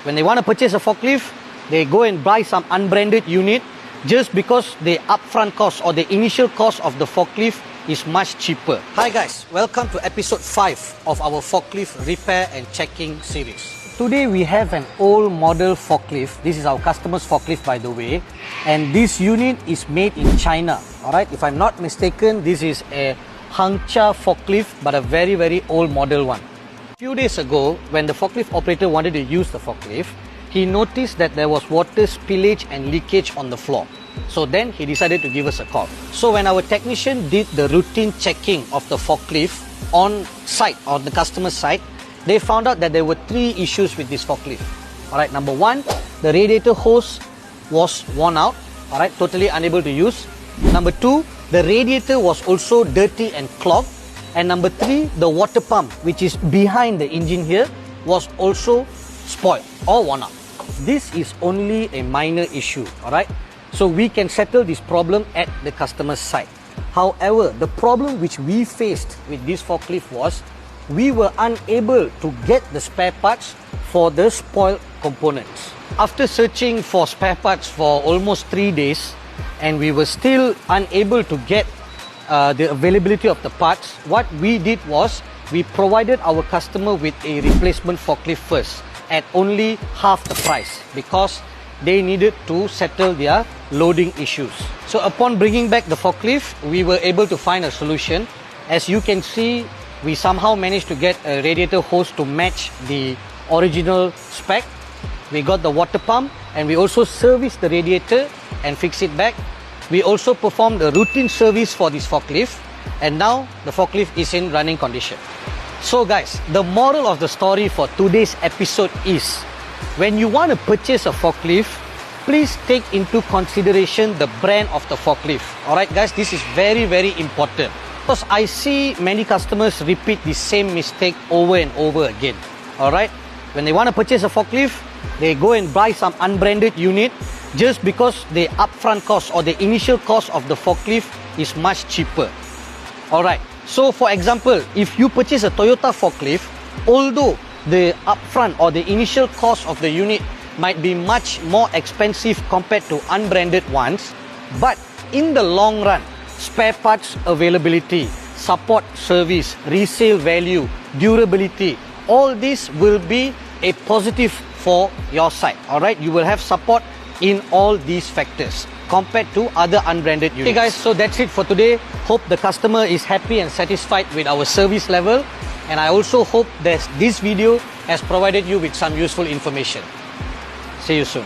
when they want to purchase a forklift, they go and buy some unbranded unit just because the upfront cost or the initial cost of the forklift is much cheaper. Hi guys, welcome to episode 5 of our forklift repair and checking series. Today we have an old model forklift. This is our customer's forklift, by the way, and this unit is made in China. Alright, if I'm not mistaken, this is a Hangcha forklift, but a very old model one. A few days ago, when the forklift operator wanted to use the forklift, he noticed that there was water spillage and leakage on the floor. So then he decided to give us a call. So when our technician did the routine checking of the forklift on site, on the customer site, they found out that there were 3 issues with this forklift. Alright, number 1, the radiator hose was worn out, alright, totally unable to use. Number 2, the radiator was also dirty and clogged. And number 3, the water pump, which is behind the engine here, was also spoiled or worn out. This is only a minor issue, alright? So we can settle this problem at the customer's site. However, the problem which we faced with this forklift was we were unable to get the spare parts for the spoiled components. After searching for spare parts for almost 3 days, and we were still unable to get the availability of the parts, what we did was we provided our customer with a replacement forklift first at only half the price because they needed to settle their loading issues. So upon bringing back the forklift, we were able to find a solution. As you can see, we somehow managed to get a radiator hose to match the original spec. We got the water pump and we also serviced the radiator and fixed it back. We also performed a routine service for this forklift, and now the forklift is in running condition. So guys, the moral of the story for today's episode is, when you want to purchase a forklift, please take into consideration the brand of the forklift. Alright guys, this is very important. Because I see many customers repeat the same mistake over and over again. Alright, when they want to purchase a forklift, they go and buy some unbranded unit just because the upfront cost or the initial cost of the forklift is much cheaper. Alright, so for example, if you purchase a Toyota forklift, although the upfront or the initial cost of the unit might be much more expensive compared to unbranded ones, but in the long run, spare parts availability, support service, resale value, durability, all this will be a positive for your site. Alright, you will have support in all these factors compared to other unbranded units. Okay guys, so that's it for today. Hope the customer is happy and satisfied with our service level, and I also hope that this video has provided you with some useful information. See you soon.